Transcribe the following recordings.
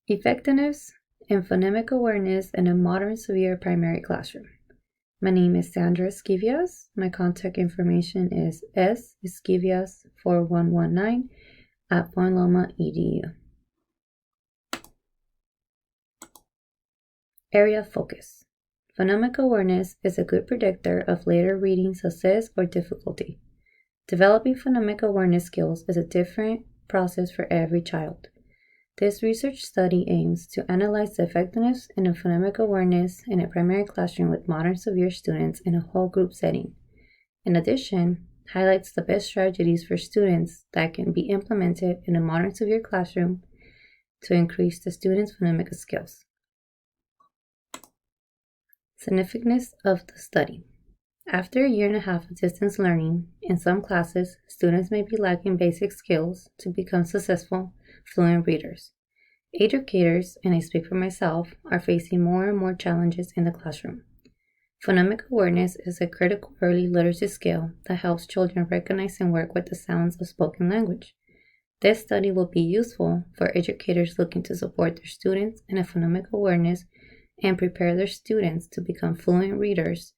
Effectiveness and phonemic awareness in a modern severe primary classroom. My name is Sandra Esquivias. My contact information is sesquivias4119@pointloma.edu. Area of focus. Phonemic awareness is a good predictor of later reading success or difficulty. Developing phonemic awareness skills is a different process for every child. This research study aims to analyze the effectiveness in phonemic awareness in a primary classroom with modern severe students in a whole group setting. In addition, highlights the best strategies for students that can be implemented in a modern severe classroom to increase the students' phonemic skills. Significance of the study. After a year and a half of distance learning, in some classes, students may be lacking basic skills to become successful, fluent readers. Educators, and I speak for myself, are facing more and more challenges in the classroom. Phonemic awareness is a critical early literacy skill that helps children recognize and work with the sounds of spoken language. This study will be useful for educators looking to support their students in a phonemic awareness and prepare their students to become fluent readers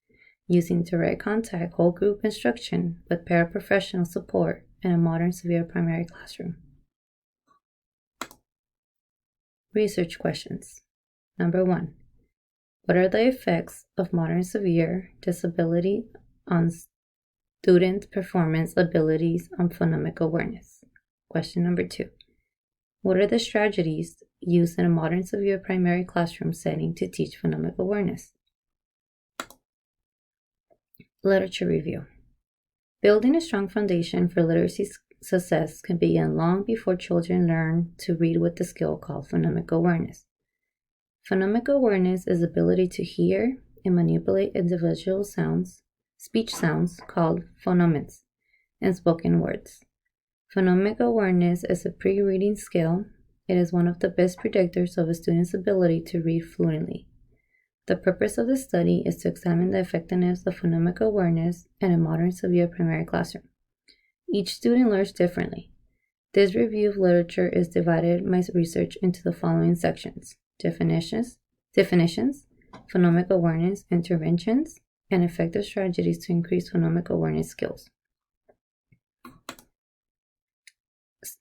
using direct contact whole group instruction with paraprofessional support in a modern severe primary classroom. Research questions. Number 1. What are the effects of modern severe disability on student performance abilities on phonemic awareness? Question number 2. What are the strategies used in a modern severe primary classroom setting to teach phonemic awareness? Literature review. Building a strong foundation for literacy success can begin long before children learn to read with the skill called phonemic awareness. Phonemic awareness is the ability to hear and manipulate individual sounds, speech sounds called phonemons, and spoken words. Phonemic awareness is a pre-reading skill. It is one of the best predictors of a student's ability to read fluently. The purpose of this study is to examine the effectiveness of phonemic awareness in a modern severe primary classroom. Each student learns differently. This review of literature is divided my research into the following sections: definitions, phonemic awareness, interventions, and effective strategies to increase phonemic awareness skills.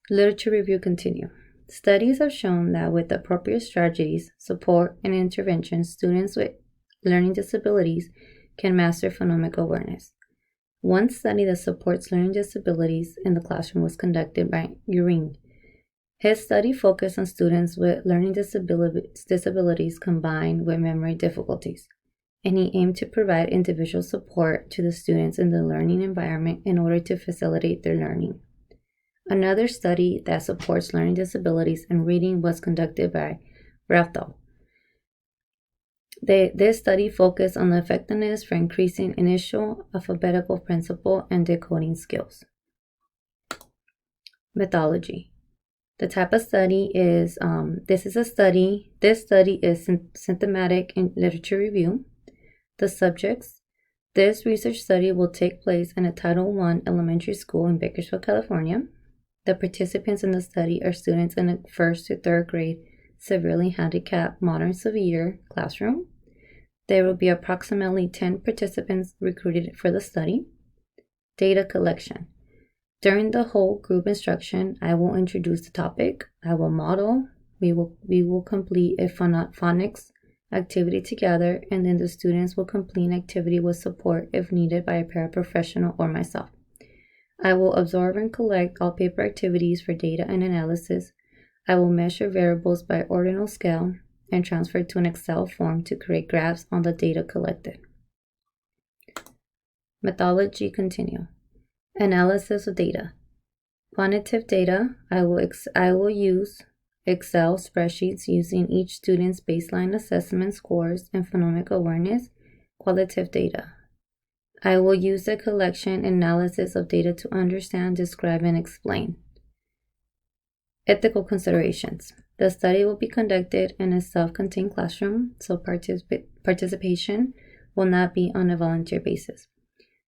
Literature review continue. Studies have shown that with appropriate strategies, support, and interventions, students with learning disabilities can master phonemic awareness. One study that supports learning disabilities in the classroom was conducted by Uring. His study focused on students with learning disabilities combined with memory difficulties, and he aimed to provide individual support to the students in the learning environment in order to facilitate their learning. Another study that supports learning disabilities and reading was conducted by Rathal. This study focused on the effectiveness for increasing initial alphabetical principle and decoding skills. Methodology. The type of study is, this study is systematic in literature review. The subjects. This research study will take place in a Title I elementary school in Bakersfield, California. The participants in the study are students in the 1st to 3rd grade severely handicapped modern severe classroom. There will be approximately 10 participants recruited for the study. Data collection. During the whole group instruction, I will introduce the topic. I will model. We will complete a phonics activity together, and then the students will complete an activity with support if needed by a paraprofessional or myself. I will absorb and collect all paper activities for data and analysis. I will measure variables by ordinal scale and transfer to an Excel form to create graphs on the data collected. Methodology continue. Analysis of data. Quantitative data. I will use Excel spreadsheets using each student's baseline assessment scores and phonemic awareness. Qualitative data. I will use the collection and analysis of data to understand, describe, and explain. Ethical considerations. The study will be conducted in a self-contained classroom, so participation will not be on a volunteer basis.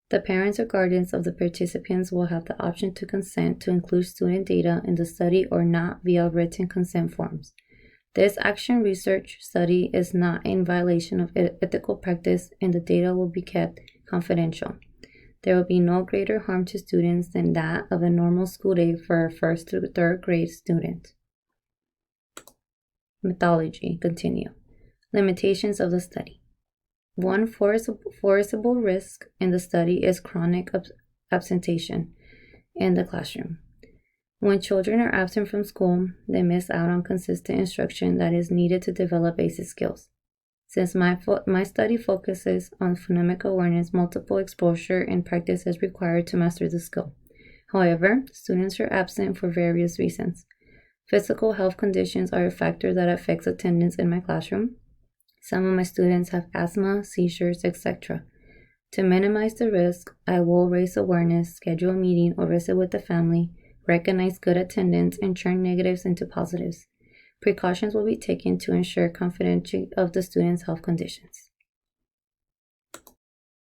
The parents or guardians of the participants will have the option to consent to include student data in the study or not via written consent forms. This action research study is not in violation of ethical practice, and the data will be kept confidential. There will be no greater harm to students than that of a normal school day for a first to third grade student. Methodology. Continue. Limitations of the study. One foreseeable risk in the study is chronic absentation in the classroom. When children are absent from school, they miss out on consistent instruction that is needed to develop basic skills. Since my study focuses on phonemic awareness, multiple exposure and practice is required to master the skill. However, students are absent for various reasons. Physical health conditions are a factor that affects attendance in my classroom. Some of my students have asthma, seizures, etc. To minimize the risk, I will raise awareness, schedule a meeting, or visit with the family, recognize good attendance, and turn negatives into positives. Precautions will be taken to ensure confidentiality of the students' health conditions.